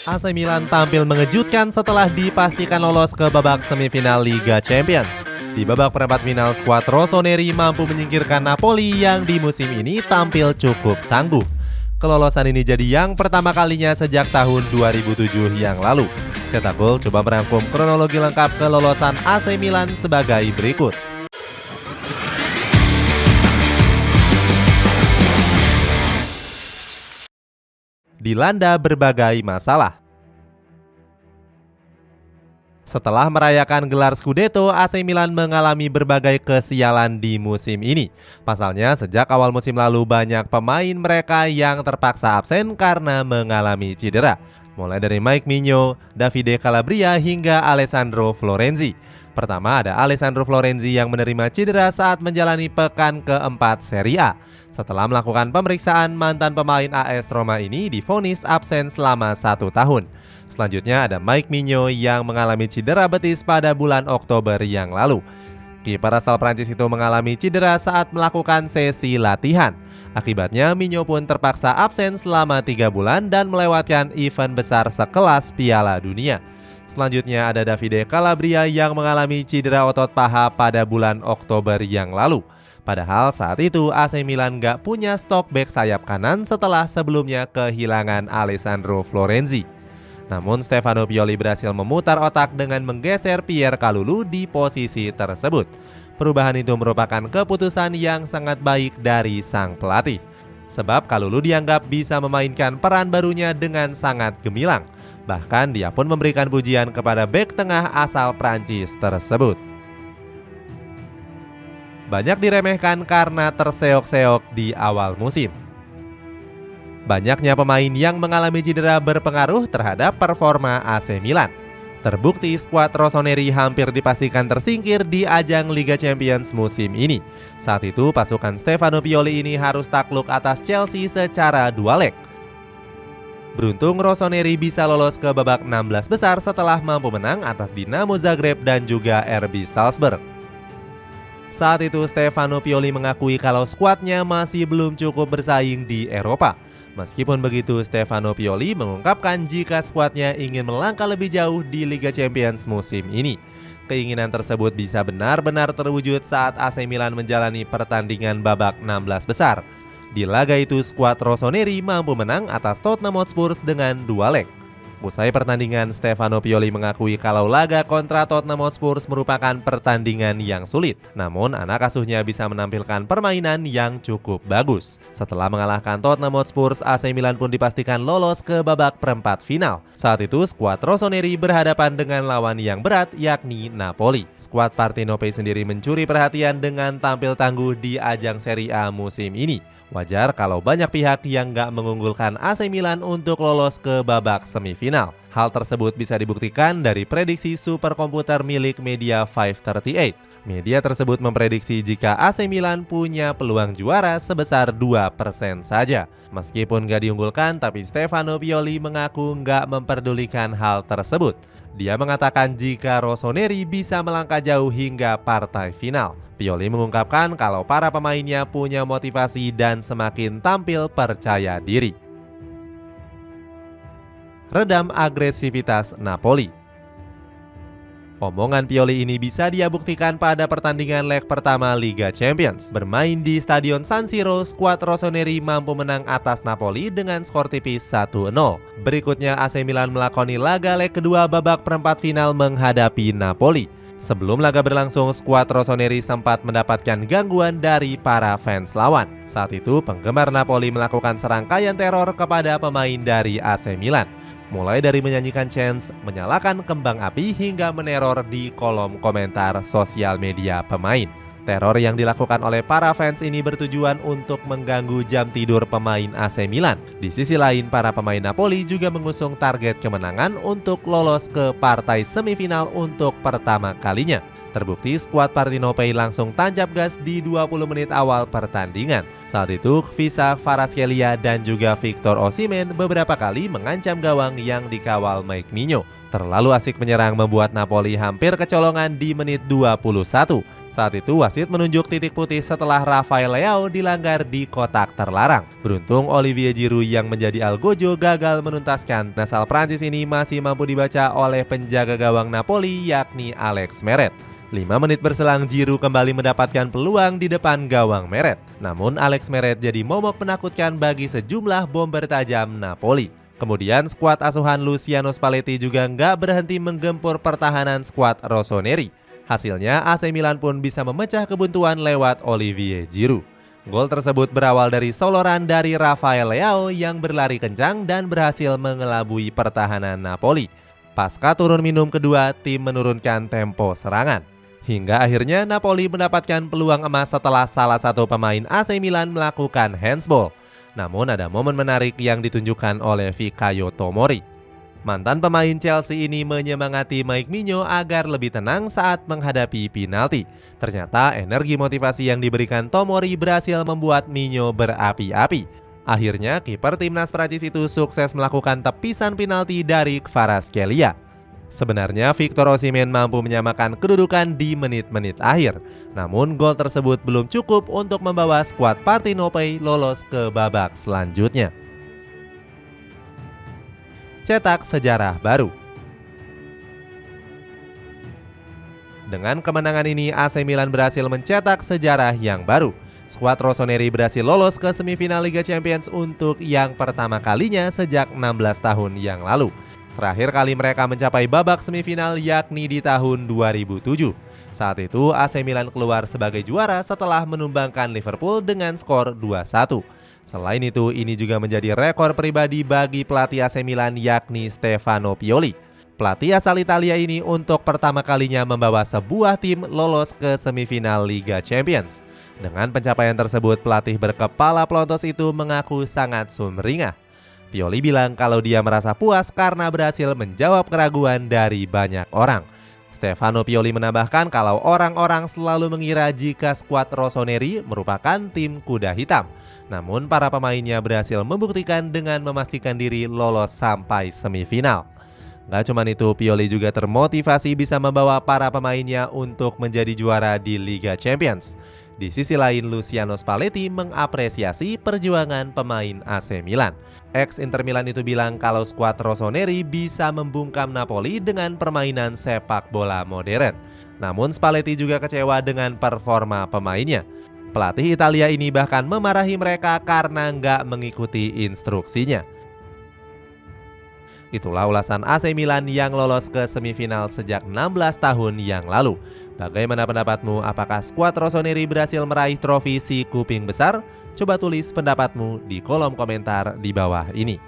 AC Milan tampil mengejutkan setelah dipastikan lolos ke babak semifinal Liga Champions. Di babak perempat final, skuad Rossoneri mampu menyingkirkan Napoli yang di musim ini tampil cukup tangguh. Kelolosan ini jadi yang pertama kalinya sejak tahun 2007 yang lalu. Cetak Gol coba merangkum kronologi lengkap kelolosan AC Milan sebagai berikut. Dilanda berbagai masalah. Setelah merayakan gelar Scudetto, AC Milan mengalami berbagai kesialan di musim ini. Pasalnya, sejak awal musim lalu banyak pemain mereka yang terpaksa absen karena mengalami cedera. Mulai dari Mike Migno, Davide Calabria hingga Alessandro Florenzi. Pertama ada Alessandro Florenzi yang menerima cedera saat menjalani pekan keempat Serie A. Setelah melakukan pemeriksaan, mantan pemain AS Roma ini divonis absen selama 1 tahun. Selanjutnya ada Mike Migno yang mengalami cedera betis pada bulan Oktober yang lalu. Kiper asal Prancis itu mengalami cedera saat melakukan sesi latihan. Akibatnya Migno pun terpaksa absen selama 3 bulan dan melewatkan event besar sekelas Piala Dunia. Selanjutnya ada Davide Calabria yang mengalami cedera otot paha pada bulan Oktober yang lalu. Padahal saat itu AC Milan gak punya stok bek sayap kanan setelah sebelumnya kehilangan Alessandro Florenzi. Namun Stefano Pioli berhasil memutar otak dengan menggeser Pierre Kalulu di posisi tersebut. Perubahan itu merupakan keputusan yang sangat baik dari sang pelatih. Sebab Kalulu dianggap bisa memainkan peran barunya dengan sangat gemilang. Bahkan dia pun memberikan pujian kepada bek tengah asal Prancis tersebut. Banyak diremehkan karena terseok-seok di awal musim. Banyaknya pemain yang mengalami cedera berpengaruh terhadap performa AC Milan. Terbukti skuad Rossoneri hampir dipastikan tersingkir di ajang Liga Champions musim ini. Saat itu pasukan Stefano Pioli ini harus takluk atas Chelsea secara 2 leg. Beruntung Rossoneri bisa lolos ke babak 16 besar setelah mampu menang atas Dinamo Zagreb dan juga RB Salzburg. Saat itu Stefano Pioli mengakui kalau skuadnya masih belum cukup bersaing di Eropa. Meskipun begitu, Stefano Pioli mengungkapkan jika skuadnya ingin melangkah lebih jauh di Liga Champions musim ini. Keinginan tersebut bisa benar-benar terwujud saat AC Milan menjalani pertandingan babak 16 besar. Di laga itu, skuad Rossoneri mampu menang atas Tottenham Hotspur dengan 2 leg. Usai pertandingan, Stefano Pioli mengakui kalau laga kontra Tottenham Hotspur merupakan pertandingan yang sulit. Namun, anak asuhnya bisa menampilkan permainan yang cukup bagus. Setelah mengalahkan Tottenham Hotspur, AC Milan pun dipastikan lolos ke babak perempat final. Saat itu, skuad Rossoneri berhadapan dengan lawan yang berat, yakni Napoli. Skuad Partenope sendiri mencuri perhatian dengan tampil tangguh di ajang Serie A musim ini. Wajar kalau banyak pihak yang gak mengunggulkan AC Milan untuk lolos ke babak semifinal. Hal tersebut bisa dibuktikan dari prediksi superkomputer milik Media 538. Media tersebut memprediksi jika AC Milan punya peluang juara sebesar 2% saja. Meskipun gak diunggulkan, tapi Stefano Pioli mengaku gak memperdulikan hal tersebut. Dia mengatakan jika Rossoneri bisa melangkah jauh hingga partai final. Pioli mengungkapkan kalau para pemainnya punya motivasi dan semakin tampil percaya diri. Redam agresivitas Napoli. Omongan Pioli ini bisa dia buktikan pada pertandingan leg pertama Liga Champions. Bermain di Stadion San Siro, skuad Rossoneri mampu menang atas Napoli dengan skor tipis 1-0. Berikutnya AC Milan melakoni laga leg kedua babak perempat final menghadapi Napoli. Sebelum laga berlangsung, skuad Rossoneri sempat mendapatkan gangguan dari para fans lawan. Saat itu, penggemar Napoli melakukan serangkaian teror kepada pemain dari AC Milan. Mulai dari menyanyikan chants, menyalakan kembang api hingga meneror di kolom komentar sosial media pemain. Teror yang dilakukan oleh para fans ini bertujuan untuk mengganggu jam tidur pemain AC Milan. Di sisi lain, para pemain Napoli juga mengusung target kemenangan untuk lolos ke partai semifinal untuk pertama kalinya. Terbukti skuad Partenope langsung tancap gas di 20 menit awal pertandingan. Saat itu, Khviza Kvaratskhelia dan juga Victor Osimhen beberapa kali mengancam gawang yang dikawal Mike Migno. Terlalu asik menyerang membuat Napoli hampir kecolongan di menit 21. Saat itu wasit menunjuk titik putih setelah Rafael Leao dilanggar di kotak terlarang. Beruntung Olivier Giroud yang menjadi algojo gagal menuntaskan. Asal Prancis ini masih mampu dibaca oleh penjaga gawang Napoli yakni Alex Meret. 5 menit berselang Giroud kembali mendapatkan peluang di depan gawang Meret. Namun Alex Meret jadi momok menakutkan bagi sejumlah bomber tajam Napoli. Kemudian skuad asuhan Luciano Spalletti juga nggak berhenti menggempur pertahanan skuad Rossoneri. Hasilnya AC Milan pun bisa memecah kebuntuan lewat Olivier Giroud. Gol tersebut berawal dari soloran dari Rafael Leao yang berlari kencang dan berhasil mengelabui pertahanan Napoli. Pasca turun minum kedua, tim menurunkan tempo serangan. Hingga akhirnya Napoli mendapatkan peluang emas setelah salah satu pemain AC Milan melakukan handsball. Namun ada momen menarik yang ditunjukkan oleh Fikayo Tomori. Mantan pemain Chelsea ini menyemangati Mike Maignan agar lebih tenang saat menghadapi penalti. Ternyata energi motivasi yang diberikan Tomori berhasil membuat Maignan berapi-api. Akhirnya kiper timnas Prancis itu sukses melakukan tepisan penalti dari Kvaratskhelia. Sebenarnya Victor Osimhen mampu menyamakan kedudukan di menit-menit akhir. Namun gol tersebut belum cukup untuk membawa skuad Partenope lolos ke babak selanjutnya. Cetak sejarah baru. Dengan kemenangan ini AC Milan berhasil mencetak sejarah yang baru. Skuad Rossoneri berhasil lolos ke semifinal Liga Champions untuk yang pertama kalinya sejak 16 tahun yang lalu. Terakhir kali mereka mencapai babak semifinal yakni di tahun 2007. Saat itu AC Milan keluar sebagai juara setelah menumbangkan Liverpool dengan skor 2-1. Selain itu, ini juga menjadi rekor pribadi bagi pelatih AC Milan yakni Stefano Pioli. Pelatih asal Italia ini untuk pertama kalinya membawa sebuah tim lolos ke semifinal Liga Champions. Dengan pencapaian tersebut, pelatih berkepala pelontos itu mengaku sangat sumringah. Pioli bilang kalau dia merasa puas karena berhasil menjawab keraguan dari banyak orang. Stefano Pioli menambahkan kalau orang-orang selalu mengira jika skuad Rossoneri merupakan tim kuda hitam. Namun para pemainnya berhasil membuktikan dengan memastikan diri lolos sampai semifinal. Gak cuma itu, Pioli juga termotivasi bisa membawa para pemainnya untuk menjadi juara di Liga Champions. Di sisi lain, Luciano Spalletti mengapresiasi perjuangan pemain AC Milan. Ex-Inter Milan itu bilang kalau skuad Rossoneri bisa membungkam Napoli dengan permainan sepak bola modern. Namun Spalletti juga kecewa dengan performa pemainnya. Pelatih Italia ini bahkan memarahi mereka karena nggak mengikuti instruksinya. Itulah ulasan AC Milan yang lolos ke semifinal sejak 16 tahun yang lalu. Bagaimana pendapatmu? Apakah skuad Rossoneri berhasil meraih trofi si kuping besar? Coba tulis pendapatmu di kolom komentar di bawah ini.